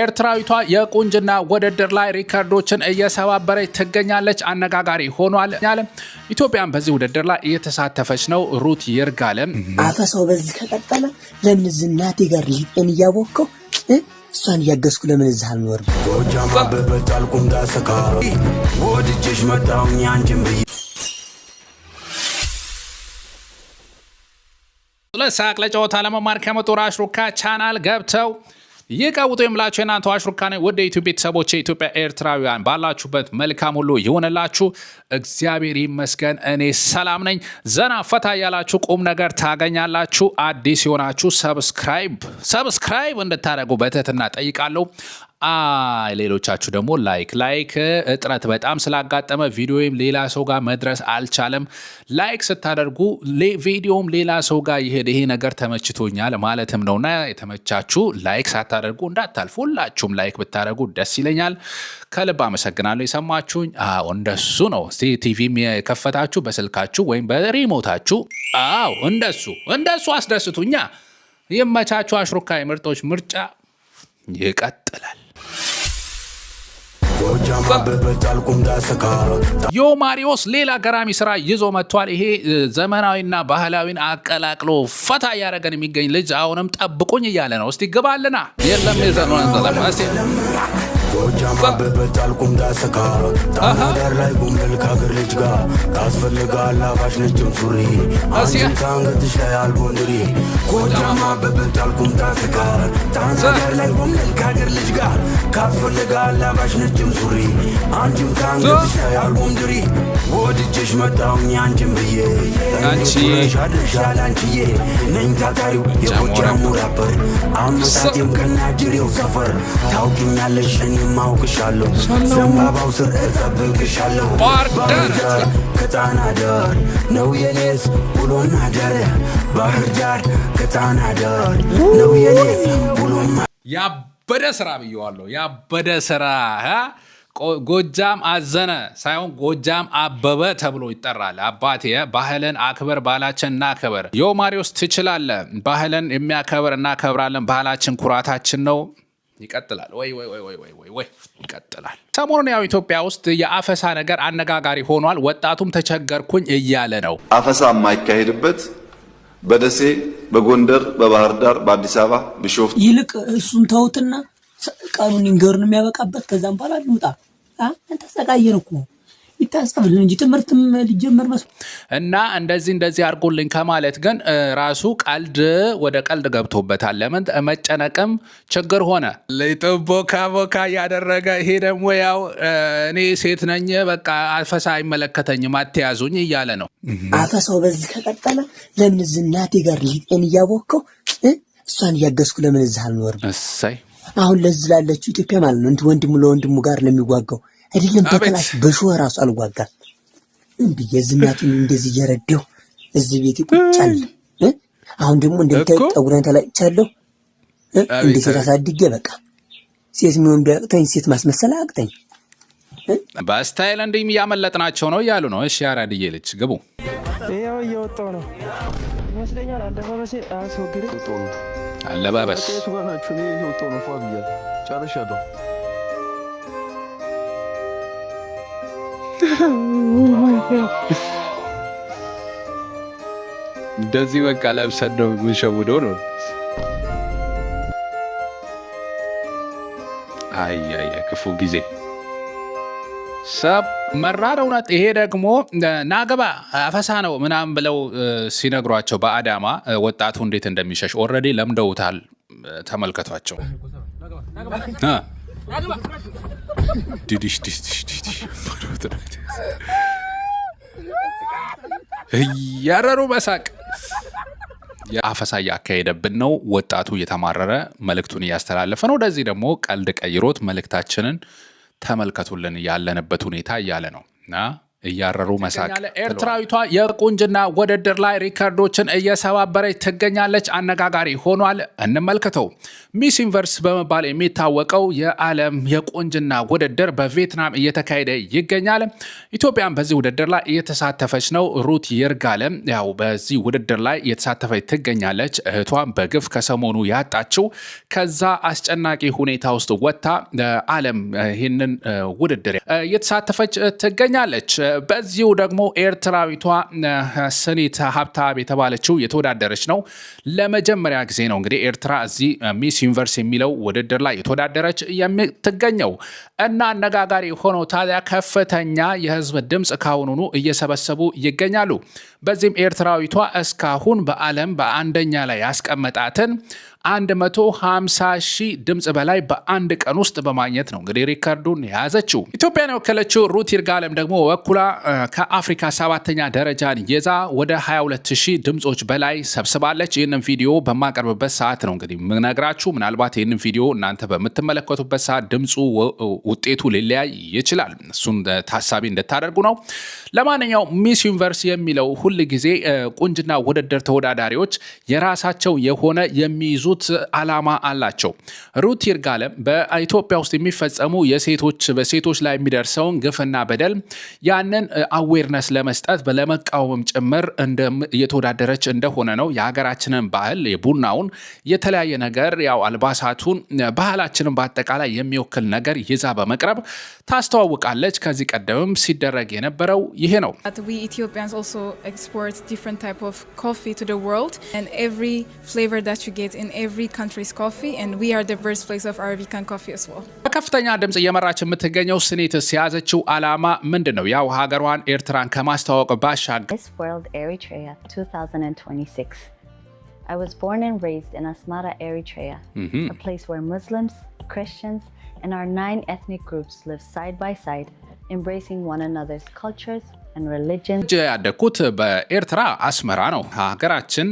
ኤርትራዊቷ የቁንጅና ውድድር ላይ ሪከርዶችን እየሰባበረች ትገኛለች። አነጋጋሪ ሆኗል። ኢትዮጵያን በዚህ ውድድር ላይ እየተሳተፈች ነው። ሩት ይርጋለም አፈሳው በዚህ ከቀጠለ ለምን ዝናቴ ጋር ሊጤን እያቦከው እሷን እያገዝኩ ለምን እዚህ አልኖርም? ጎጃም አበበታል ቁምዳ ሰካ ወድጄሽ መጣሁኝ አንቺን ብዬ ለሳቅ ለጨዋታ ለመማር ከመጡ አሽሩካ ቻናል ገብተው ይቀውጡ የምላችሁ የናንተ አሽሩካ ነኝ። ወደ ዩቲዩብ ቤተሰቦች ኢትዮጵያ ኤርትራውያን ባላችሁበት መልካም ሁሉ ይሆንላችሁ። እግዚአብሔር ይመስገን እኔ ሰላም ነኝ። ዘና ፈታ ያላችሁ ቁም ነገር ታገኛላችሁ። አዲስ የሆናችሁ ሰብስክራይብ እንድታደርጉ በትህትና ጠይቃለሁ። ሌሎቻችሁ ደግሞ ላይክ እጥረት በጣም ስላጋጠመ ቪዲዮም ሌላ ሰው ጋር መድረስ አልቻለም። ላይክ ስታደርጉ ቪዲዮም ሌላ ሰው ጋር ይሄ ነገር ተመችቶኛል ማለትም ነውና የተመቻችሁ ላይክ ሳታደርጉ እንዳታልፉ። ሁላችሁም ላይክ ብታደርጉ ደስ ይለኛል። ከልብ አመሰግናለሁ። የሰማችሁኝ እንደሱ ነው። ቲቪም የከፈታችሁ በስልካችሁ ወይም በሪሞታችሁ እንደሱ አስደስቱኛ። ይመቻችሁ። አሽሩካ የምርጦች ምርጫ ይቀጥላል። ዮማሪዎስ ሌላ ገራሚ ስራ ይዞ መጥቷል። ይሄ ዘመናዊና ባህላዊን አቀላቅሎ ፈታ እያደረገን የሚገኝ ልጅ አሁንም ጠብቁኝ እያለ ነው። እስቲ ግባልና የለም ጎጃም አበበታል ቁምዳ ሰካ ጣና ዳር ላይ ጉምብል ከአገር ልጅ ጋር ታስፈልጋል አባሽ ነጭም ሱሪ አንቺን ከአንገትሽ ላይ አልቦንድሪ ጎጃም አበበታል ቁምዳ ሰካ ጣና ዳር ላይ ጉምብል ከአገር ልጅ ጋር ታስፈልጋል አባሽ ነጭም ሱሪ አንቺን ከአንገትሽ ላይ አልቦንድሪ ወድጄሽ መጣሁኝ አንቺን ብዬ አንቺ ሻድርሻል አንቺዬ ነኝ ታታሪው የጎጃሙ ራፐር አመሳቴም ከናጅሬው ሰፈር ታውቂኛለሽ ማውቅሻለሁ ዘንባባው ስር እጠብቅሻለሁ ባህር ዳር ከጣና ዳር ነው የኔስ ውሎና ዳር ባህር ዳር ከጣና ዳር ነው የኔስ ውሎና ያበደ ስራ ብየዋለሁ። ያበደ ስራ ጎጃም አዘነ ሳይሆን ጎጃም አበበ ተብሎ ይጠራል። አባቴ ባህልን አክብር፣ ባህላችን እናክብር። ዮማሪዎስ ትችላለህ። ባህልን የሚያከብር እናከብራለን። ባህላችን ኩራታችን ነው። ይቀጥላል ወይ ይቀጥላል። ሰሞኑን ያው ኢትዮጵያ ውስጥ የአፈሳ ነገር አነጋጋሪ ሆኗል። ወጣቱም ተቸገርኩኝ እያለ ነው። አፈሳ የማይካሄድበት በደሴ፣ በጎንደር፣ በባህር ዳር፣ በአዲስ አበባ፣ ቢሾፍቱ ይልቅ እሱን ተውትና ቃሉን ይንገርን የሚያበቃበት ከዛም በኋላ ልውጣ አንተ ተሰቃየን እኮ ይታሰብልን እንጂ ትምህርትም ሊጀመር እና እንደዚህ አድርጎልኝ ከማለት ግን ራሱ ቀልድ ወደ ቀልድ ገብቶበታል። ለምን መጨነቅም ችግር ሆነ። ቦካ ያደረገ ይሄ ደግሞ ያው እኔ ሴት ነኝ በቃ አፈሳ አይመለከተኝም አትያዙኝ እያለ ነው። አፈሳው በዚህ ከቀጠለ ለምን ዝናቴ ጋር ሊጤን እያቦከው እሷን እያገዝኩ ለምን እዚህ አልኖርም? እሰይ አሁን ለዚህ ላለችው ኢትዮጵያ ማለት ነው። ወንድሙ ለወንድሙ ጋር ለሚዋጋው አይደለም በከላሽ በሾህ ራሱ አልዋጋም። እንዴ የዝናቴን እንደዚህ እየረዳው እዚህ ቤት ይቆጫል። አሁን ደግሞ እንደምታየው ጠጉሬን ተላጭቻለሁ። እንዴት ታሳድጌ በቃ ሴት ምን ቢያቅተኝ ሴት ማስመሰል አቅተኝ በስታይል እንዲም ያመለጥናቸው ነው እያሉ ነው። እሺ አራድዬ ልጅ ግቡ። ይሄው እየወጣው ነው ይመስለኛል። አለባበሴ አስወግደ አለባበስ ሱባናችሁ ነው እየወጣው ነው ፋቢያ ጨርሻለሁ። እንደዚህ በቃ ለብሰን ነው የምንሸውደው ነው። አይ ክፉ ጊዜ ሰብ መራር እውነት። ይሄ ደግሞ ናገባ አፈሳ ነው ምናምን ብለው ሲነግሯቸው በአዳማ ወጣቱ እንዴት እንደሚሸሽ ኦልሬዲ ለምደውታል። ተመልከቷቸው። ያረሩ በሳቅ የአፈሳ እያካሄደብን ነው። ወጣቱ እየተማረረ መልእክቱን እያስተላለፈ ነው። ወደዚህ ደግሞ ቀልድ ቀይሮት መልእክታችንን ተመልከቱልን ያለንበት ሁኔታ እያለ ነው እና እያረሩ መሳቅ። ኤርትራዊቷ የቁንጅና ውድድር ላይ ሪከርዶችን እየሰባበረች ትገኛለች። አነጋጋሪ ሆኗል። እንመልከተው። ሚስ ዩኒቨርስ በመባል የሚታወቀው የዓለም የቁንጅና ውድድር በቪየትናም እየተካሄደ ይገኛል። ኢትዮጵያን በዚህ ውድድር ላይ እየተሳተፈች ነው። ሩት ይርጋለም ያው በዚህ ውድድር ላይ እየተሳተፈች ትገኛለች። እህቷን በግፍ ከሰሞኑ ያጣችው ከዛ አስጨናቂ ሁኔታ ውስጥ ወጥታ ዓለም ይህንን ውድድር እየተሳተፈች ትገኛለች። በዚሁ ደግሞ ኤርትራዊቷ ሰኔት ሀብታብ የተባለችው የተወዳደረች ነው። ለመጀመሪያ ጊዜ ነው እንግዲህ ኤርትራ እዚህ ሚስ ዩኒቨርስ የሚለው ውድድር ላይ የተወዳደረች የምትገኘው እና አነጋጋሪ ሆኖ ታዲያ ከፍተኛ የህዝብ ድምፅ ካሁኑኑ እየሰበሰቡ ይገኛሉ። በዚህም ኤርትራዊቷ እስካሁን በዓለም በአንደኛ ላይ ያስቀመጣትን 150,000 ድምፅ በላይ በአንድ ቀን ውስጥ በማግኘት ነው እንግዲህ ሪከርዱን የያዘችው። ኢትዮጵያን የወከለችው ሩት ይርጋለም ደግሞ ወኩላ ከአፍሪካ 7ኛ ደረጃን ይዛ ወደ 22,000 ድምፆች በላይ ሰብስባለች። ይህንን ቪዲዮ በማቀርብበት ሰዓት ነው እንግዲህ ምነግራችሁ። ምናልባት ይህንን ቪዲዮ እናንተ በምትመለከቱበት ሰዓት ድምፁ ውጤቱ ሊለያይ ይችላል። እሱን ታሳቢ እንድታደርጉ ነው። ለማንኛውም ሚስ ዩኒቨርስ የሚለው ሁል ጊዜ ቁንጅና ውድድር ተወዳዳሪዎች የራሳቸው የሆነ የሚይዙት ዓላማ አላቸው። ሩት ይርጋለም በኢትዮጵያ ውስጥ የሚፈጸሙ በሴቶች ላይ የሚደርሰውን ግፍና በደል ያንን አዌርነስ ለመስጠት ለመቃወም ጭምር እየተወዳደረች እንደሆነ ነው። የሀገራችንን ባህል የቡናውን የተለያየ ነገር ያው አልባሳቱን ባህላችንን በአጠቃላይ የሚወክል ነገር ይዛ በመቅረብ ታስተዋውቃለች። ከዚህ ቀደምም ሲደረግ የነበረው ይሄ ነው። We Ethiopians also export different type of coffee to the world, and every flavor that you get in every country's coffee, and we are the birthplace of Arabican coffee as well. በከፍተኛ ድምጽ እየመራች የምትገኘው ስኔትስ የያዘችው ዓላማ ምንድን ነው? ያው ሀገሯን ኤርትራን ከማስተዋወቅ ባሻገር Miss World Eritrea 2026. I was born and raised in Asmara, Eritrea, a place where Muslims, Christians, and our 9 ethnic groups live side by side, embracing one another's cultures and religions. ያደኩት በኤርትራ አስመራ ነው። ሀገራችን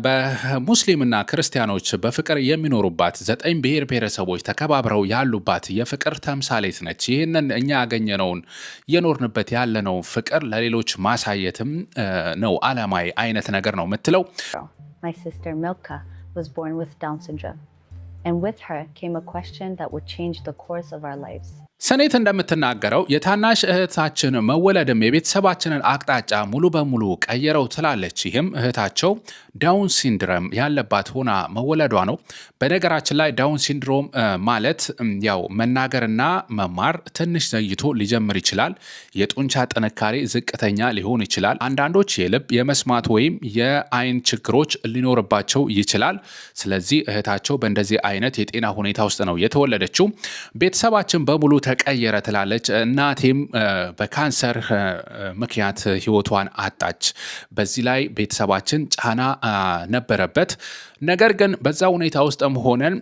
በሙስሊምና ክርስቲያኖች በፍቅር የሚኖሩባት 9 ብሔር ብሔረሰቦች ተከባብረው ያሉባት የፍቅር ተምሳሌት ነች። ይህንን እኛ ያገኘነውን የኖርንበት ያለነው ፍቅር ለሌሎች ማሳየትም ነው ዓላማዊ አይነት ነገር ነው የምትለው። My sister Milka was born with Down syndrome, and with her came a question that would change the course of our lives. ሰኔት እንደምትናገረው የታናሽ እህታችን መወለድም የቤተሰባችንን አቅጣጫ ሙሉ በሙሉ ቀየረው ትላለች። ይህም እህታቸው ዳውን ሲንድሮም ያለባት ሆና መወለዷ ነው። በነገራችን ላይ ዳውን ሲንድሮም ማለት ያው መናገርና መማር ትንሽ ዘግይቶ ሊጀምር ይችላል። የጡንቻ ጥንካሬ ዝቅተኛ ሊሆን ይችላል። አንዳንዶች የልብ የመስማት ወይም የአይን ችግሮች ሊኖርባቸው ይችላል። ስለዚህ እህታቸው በእንደዚህ አይነት የጤና ሁኔታ ውስጥ ነው የተወለደችው። ቤተሰባችን በሙሉ ተቀየረ ትላለች። እናቴም በካንሰር ምክንያት ህይወቷን አጣች። በዚህ ላይ ቤተሰባችን ጫና ነበረበት። ነገር ግን በዛ ሁኔታ ውስጥም ሆነን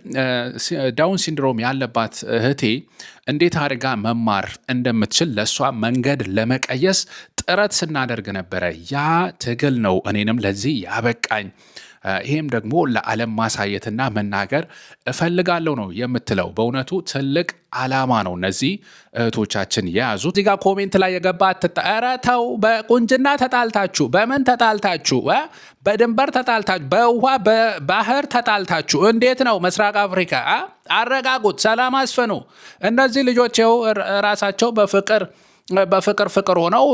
ዳውን ሲንድሮም ያለባት እህቴ እንዴት አድርጋ መማር እንደምትችል ለሷ መንገድ ለመቀየስ ጥረት ስናደርግ ነበረ። ያ ትግል ነው እኔንም ለዚህ ያበቃኝ። ይሄም ደግሞ ለዓለም ማሳየትና መናገር እፈልጋለሁ ነው የምትለው። በእውነቱ ትልቅ ዓላማ ነው እነዚህ እህቶቻችን የያዙት። እዚህ ጋር ኮሜንት ላይ የገባ ኧረ ተው፣ በቁንጅና ተጣልታችሁ፣ በምን ተጣልታችሁ፣ በድንበር ተጣልታችሁ፣ በውሃ በባህር ተጣልታችሁ፣ እንዴት ነው ምስራቅ አፍሪካ? አረጋጉት፣ ሰላም አስፈኑ። እነዚህ ልጆች ራሳቸው በፍቅር ሆነው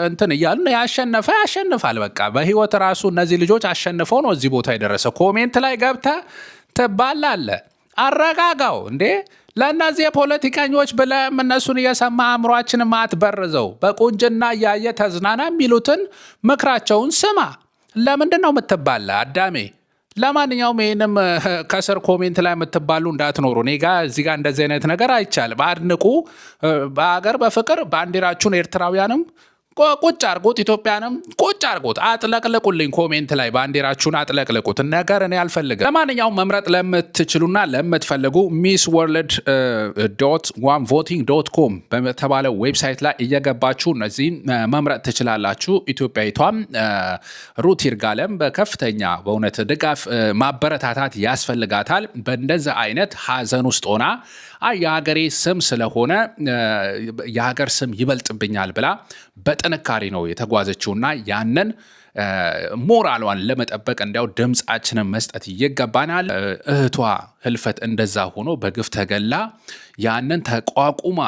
እንትን እያሉ ያሸነፈ ያሸንፋል። በቃ በህይወት ራሱ እነዚህ ልጆች አሸንፈው ነው እዚህ ቦታ የደረሰ። ኮሜንት ላይ ገብተ ትባላለ። አረጋጋው እንዴ! ለእነዚህ የፖለቲከኞች ብለም እነሱን እየሰማ አእምሯችን ማትበርዘው። በቁንጅና እያየ ተዝናና የሚሉትን ምክራቸውን ስማ። ለምንድን ነው የምትባላ አዳሜ? ለማንኛውም ይህንም ከስር ኮሜንት ላይ የምትባሉ እንዳትኖሩ። እኔ ጋ እዚህ ጋር እንደዚህ አይነት ነገር አይቻልም። አድንቁ። በሀገር በፍቅር ባንዲራችሁን ኤርትራውያንም ቁጭ አርጉት፣ ኢትዮጵያንም ቁጭ አርጉት። አጥለቅልቁልኝ፣ ኮሜንት ላይ ባንዲራችሁን አጥለቅልቁት። ነገር እኔ አልፈልግም። ለማንኛውም መምረጥ ለምትችሉና ለምትፈልጉ miss.1voting.com በተባለው ዌብሳይት ላይ እየገባችሁ እነዚህን መምረጥ ትችላላችሁ። ኢትዮጵያዊቷም ሩት ይርጋለም በከፍተኛ በእውነት ድጋፍ ማበረታታት ያስፈልጋታል። በእንደዚህ አይነት ሀዘን ውስጥ ሆና የሀገሬ ስም ስለሆነ የሀገር ስም ይበልጥብኛል ብላ በጥንካሬ ነው የተጓዘችውና ያንን ሞራሏን ለመጠበቅ እንዲያው ድምጻችንን መስጠት ይገባናል። እህቷ ህልፈት እንደዛ ሆኖ በግፍ ተገላ ያንን ተቋቁማ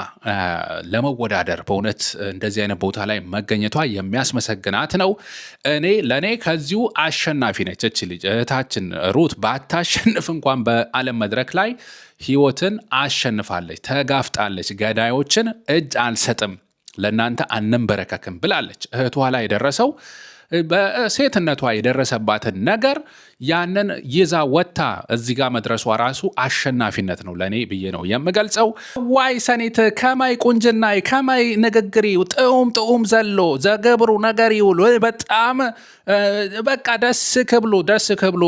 ለመወዳደር በእውነት እንደዚህ አይነት ቦታ ላይ መገኘቷ የሚያስመሰግናት ነው። ለእኔ ከዚሁ አሸናፊ ነች እች ልጅ እህታችን ሩት። ባታሸንፍ እንኳን በዓለም መድረክ ላይ ህይወትን አሸንፋለች፣ ተጋፍጣለች። ገዳዮችን እጅ አልሰጥም፣ ለእናንተ አንንበረከክም ብላለች። እህቷ ላይ የደረሰው በሴትነቷ የደረሰባትን ነገር ያንን ይዛ ወጥታ እዚህ ጋር መድረሷ ራሱ አሸናፊነት ነው ለኔ ብዬ ነው የምገልጸው። ዋይ ሰኒት ከማይ ቁንጅናይ ከማይ ንግግሪው ጥኡም ዘሎ ዘገብሩ ነገሪው በጣም በቃ ደስ ክብሉ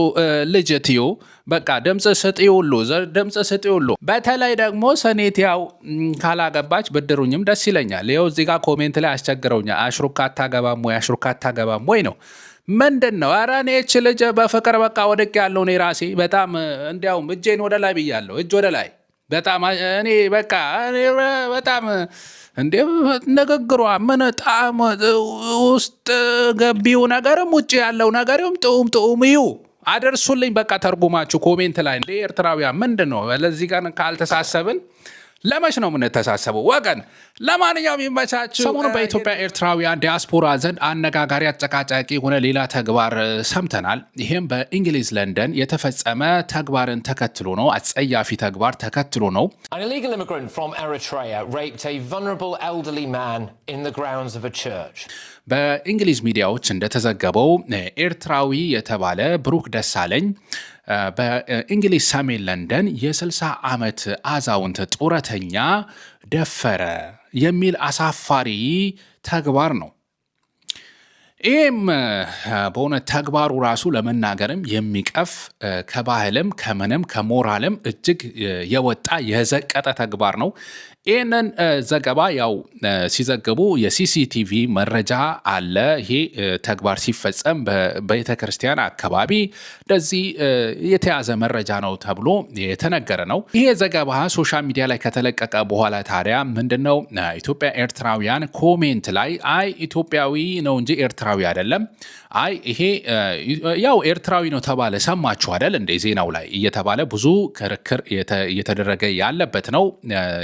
ልጅትዩ በቃ ድምጽ ስጥዩሉ። በተለይ ደግሞ ሰኔት ያው ካላገባች ብድሩኝም ደስ ይለኛል። ይኸው እዚህ ጋር ኮሜንት ላይ አስቸግረውኛል። አሽሩካ አታገባም ወይ ነው ምንድን ነው? ኧረ እኔ እች ልጅ በፍቅር በቃ ወድቅ ያለው እኔ ራሴ በጣም እንዲያውም እጄን ወደ ላይ ብያለሁ። እጅ ወደ ላይ በጣም እኔ በቃ በጣም እንዴ ንግግሯ ምን ጣም ውስጥ ገቢው ነገርም ውጭ ያለው ነገርም ጥኡም ይዩ አደርሱልኝ። በቃ ተርጉማችሁ ኮሜንት ላይ እንዴ ኤርትራውያን ምንድን ነው? ለዚህ ቀን ካልተሳሰብን ለመች ነው የምንተሳሰበው ወገን? ለማንኛውም ይመቻችሁ። ሰሞኑን በኢትዮጵያ ኤርትራውያን ዲያስፖራ ዘንድ አነጋጋሪ አጨቃጫቂ የሆነ ሌላ ተግባር ሰምተናል። ይህም በእንግሊዝ ለንደን የተፈጸመ ተግባርን ተከትሎ ነው። አጸያፊ ተግባር ተከትሎ ነው። An illegal immigrant from Eritrea raped a vulnerable elderly man in the grounds of a church. በእንግሊዝ ሚዲያዎች እንደተዘገበው ኤርትራዊ የተባለ ብሩክ ደሳለኝ በእንግሊዝ ሰሜን ለንደን የ60 ዓመት አዛውንት ጡረተኛ ደፈረ የሚል አሳፋሪ ተግባር ነው። ይህም በእውነት ተግባሩ ራሱ ለመናገርም የሚቀፍ ከባህልም ከምንም ከሞራልም እጅግ የወጣ የዘቀጠ ተግባር ነው። ይህንን ዘገባ ያው ሲዘግቡ የሲሲቲቪ መረጃ አለ። ይሄ ተግባር ሲፈጸም በቤተ ክርስቲያን አካባቢ እንደዚህ የተያዘ መረጃ ነው ተብሎ የተነገረ ነው። ይሄ ዘገባ ሶሻል ሚዲያ ላይ ከተለቀቀ በኋላ ታዲያ ምንድነው ኢትዮጵያ ኤርትራውያን ኮሜንት ላይ አይ ኢትዮጵያዊ ነው እንጂ ኤርትራዊ አይደለም፣ አይ ይሄ ያው ኤርትራዊ ነው ተባለ ሰማችሁ አይደል እንደ ዜናው ላይ እየተባለ ብዙ ክርክር እየተደረገ ያለበት ነው።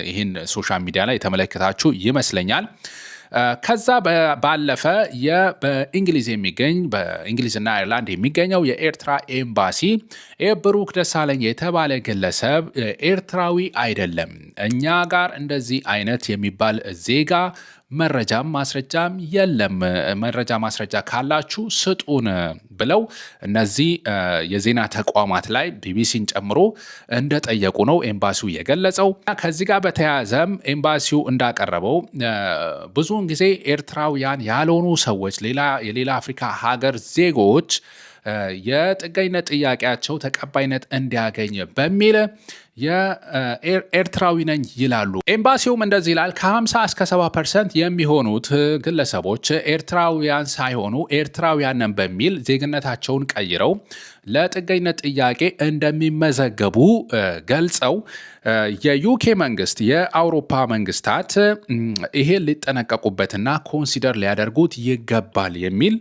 ይህን ሶሻል ሚዲያ ላይ የተመለከታችሁ ይመስለኛል። ከዛ ባለፈ በእንግሊዝ የሚገኝ በእንግሊዝና አይርላንድ የሚገኘው የኤርትራ ኤምባሲ ብሩክ ደሳለኝ የተባለ ግለሰብ ኤርትራዊ አይደለም፣ እኛ ጋር እንደዚህ አይነት የሚባል ዜጋ መረጃም ማስረጃም የለም፣ መረጃ ማስረጃ ካላችሁ ስጡን ብለው እነዚህ የዜና ተቋማት ላይ ቢቢሲን ጨምሮ እንደጠየቁ ነው ኤምባሲው የገለጸው። ከዚህ ጋር በተያያዘም ኤምባሲው እንዳቀረበው ብዙውን ጊዜ ኤርትራውያን ያልሆኑ ሰዎች የሌላ አፍሪካ ሀገር ዜጎች የጥገኝነት ጥያቄያቸው ተቀባይነት እንዲያገኝ በሚል የኤርትራዊ ነኝ ይላሉ። ኤምባሲውም እንደዚህ ይላል። ከ50 እስከ 70% የሚሆኑት ግለሰቦች ኤርትራውያን ሳይሆኑ ኤርትራውያን ነን በሚል ዜግነታቸውን ቀይረው ለጥገኝነት ጥያቄ እንደሚመዘገቡ ገልጸው የዩኬ መንግስት፣ የአውሮፓ መንግስታት ይሄ ሊጠነቀቁበትና ኮንሲደር ሊያደርጉት ይገባል የሚል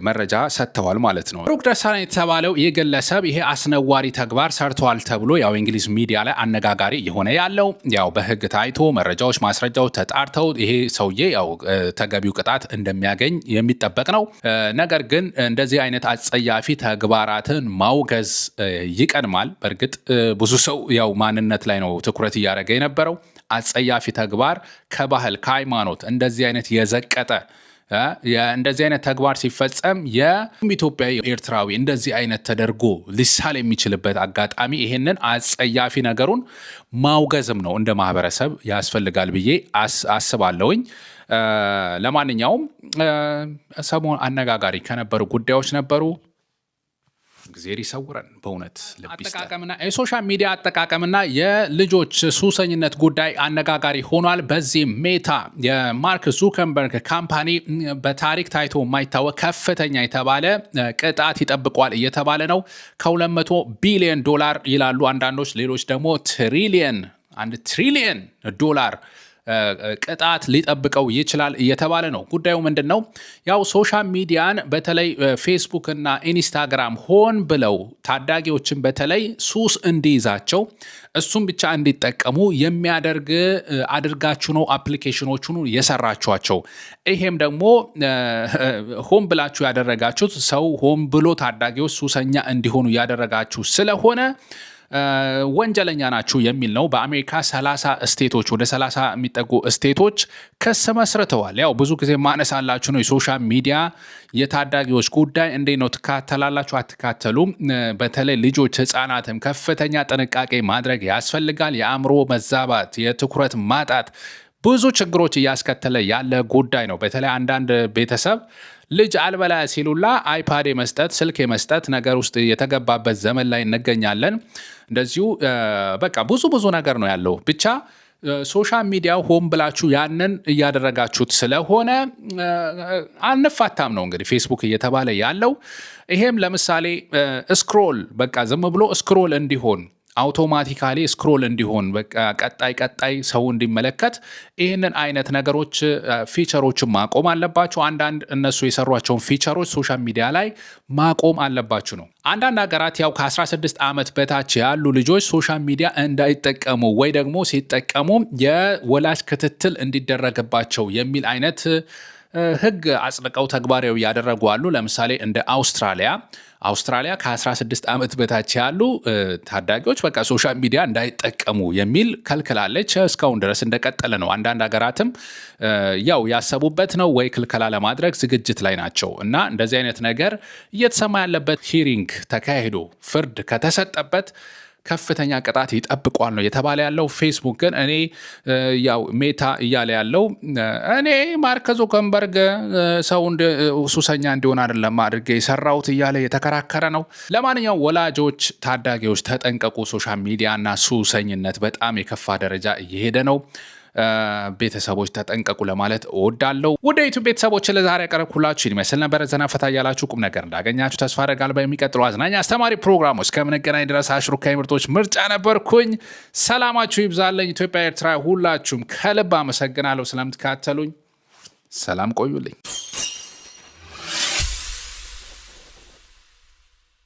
መረጃ ሰጥተዋል ማለት ነው። ብሩክ ደሳለኝ የተባለው ይህ ግለሰብ ይሄ አስነዋሪ ተግባር ሰርተዋል ተብሎ ያው እንግሊዝ ሚዲያ ላይ አነጋጋሪ የሆነ ያለው ያው በህግ ታይቶ መረጃዎች ማስረጃዎች ተጣርተው ይሄ ሰውዬ ያው ተገቢው ቅጣት እንደሚያገኝ የሚጠበቅ ነው። ነገር ግን እንደዚህ አይነት አጸያፊ ተግባራትን ማውገዝ ይቀድማል። በእርግጥ ብዙ ሰው ያው ማንነት ላይ ነው ትኩረት እያደረገ የነበረው። አጸያፊ ተግባር ከባህል ከሃይማኖት እንደዚህ አይነት የዘቀጠ እንደዚህ አይነት ተግባር ሲፈጸም የኢትዮጵያ ኤርትራዊ እንደዚህ አይነት ተደርጎ ሊሳል የሚችልበት አጋጣሚ ይሄንን አጸያፊ ነገሩን ማውገዝም ነው እንደ ማህበረሰብ ያስፈልጋል ብዬ አስባለሁኝ። ለማንኛውም ሰሞኑን አነጋጋሪ ከነበሩ ጉዳዮች ነበሩ። እግዚአብሔር ይሰውረን በእውነት አጠቃቀምና የሶሻል ሚዲያ አጠቃቀምና የልጆች ሱሰኝነት ጉዳይ አነጋጋሪ ሆኗል። በዚህ ሜታ የማርክ ዙከንበርግ ካምፓኒ በታሪክ ታይቶ የማይታወቅ ከፍተኛ የተባለ ቅጣት ይጠብቋል እየተባለ ነው። ከ200 ቢሊዮን ዶላር ይላሉ አንዳንዶች፣ ሌሎች ደግሞ $1 ትሪሊየን ዶላር ቅጣት ሊጠብቀው ይችላል እየተባለ ነው። ጉዳዩ ምንድነው? ያው ሶሻል ሚዲያን በተለይ ፌስቡክ እና ኢንስታግራም ሆን ብለው ታዳጊዎችን በተለይ ሱስ እንዲይዛቸው እሱም ብቻ እንዲጠቀሙ የሚያደርግ አድርጋችሁ ነው አፕሊኬሽኖቹን የሰራችኋቸው። ይሄም ደግሞ ሆን ብላችሁ ያደረጋችሁት ሰው ሆን ብሎ ታዳጊዎች ሱሰኛ እንዲሆኑ ያደረጋችሁ ስለሆነ ወንጀለኛ ናችሁ የሚል ነው። በአሜሪካ 30 ስቴቶች ወደ 30 የሚጠጉ ስቴቶች ክስ መስርተዋል። ያው ብዙ ጊዜ ማነሳላችሁ ነው የሶሻል ሚዲያ የታዳጊዎች ጉዳይ እንዴት ነው ትካተላላችሁ አትካተሉም? በተለይ ልጆች ህፃናትም ከፍተኛ ጥንቃቄ ማድረግ ያስፈልጋል። የአእምሮ መዛባት፣ የትኩረት ማጣት ብዙ ችግሮች እያስከተለ ያለ ጉዳይ ነው። በተለይ አንዳንድ ቤተሰብ ልጅ አልበላ ሲሉላ አይፓድ መስጠት፣ ስልክ መስጠት ነገር ውስጥ የተገባበት ዘመን ላይ እንገኛለን። እንደዚሁ በቃ ብዙ ነገር ነው ያለው። ብቻ ሶሻል ሚዲያው ሆን ብላችሁ ያንን እያደረጋችሁት ስለሆነ አንፋታም ነው እንግዲህ ፌስቡክ እየተባለ ያለው። ይሄም ለምሳሌ ስክሮል በቃ ዝም ብሎ ስክሮል እንዲሆን አውቶማቲካሊ ስክሮል እንዲሆን በቃ ቀጣይ ሰው እንዲመለከት ይህንን አይነት ነገሮች ፊቸሮችን ማቆም አለባችሁ። አንዳንድ እነሱ የሰሯቸውን ፊቸሮች ሶሻል ሚዲያ ላይ ማቆም አለባችሁ ነው። አንዳንድ ሀገራት ያው ከ16 ዓመት በታች ያሉ ልጆች ሶሻል ሚዲያ እንዳይጠቀሙ ወይ ደግሞ ሲጠቀሙ የወላጅ ክትትል እንዲደረግባቸው የሚል አይነት ህግ አጽድቀው ተግባራዊ ያደረጉ አሉ። ለምሳሌ እንደ አውስትራሊያ ከ16 ዓመት በታች ያሉ ታዳጊዎች በቃ ሶሻል ሚዲያ እንዳይጠቀሙ የሚል ከልክላለች። እስካሁን ድረስ እንደቀጠለ ነው። አንዳንድ ሀገራትም ያው ያሰቡበት ነው ወይ ክልከላ ለማድረግ ዝግጅት ላይ ናቸው። እና እንደዚህ አይነት ነገር እየተሰማ ያለበት ሂሪንግ ተካሂዶ ፍርድ ከተሰጠበት ከፍተኛ ቅጣት ይጠብቋል ነው የተባለ ያለው። ፌስቡክ ግን እኔ ያው ሜታ እያለ ያለው እኔ ማርክ ዙከርበርግ ሰው ሱሰኛ እንዲሆን አይደለም አድርጌ የሰራሁት እያለ የተከራከረ ነው። ለማንኛውም ወላጆች፣ ታዳጊዎች ተጠንቀቁ። ሶሻል ሚዲያ እና ሱሰኝነት በጣም የከፋ ደረጃ እየሄደ ነው። ቤተሰቦች ተጠንቀቁ ለማለት እወዳለሁ። ወደ ዩቲዩብ ቤተሰቦች ለዛሬ ያቀረብኩላችሁ ይመስል ነበር። ዘና ፈታ ያላችሁ ቁም ነገር እንዳገኛችሁ ተስፋ አደርጋለሁ። በሚቀጥሉ አዝናኝ አስተማሪ ፕሮግራሞች ከምንገናኝ ድረስ አሽሩካ ምርጦች ምርጫ ነበርኩኝ። ሰላማችሁ ይብዛልኝ። ኢትዮጵያ ኤርትራ ሁላችሁም ከልብ አመሰግናለሁ ስለምትካተሉኝ። ሰላም ቆዩልኝ።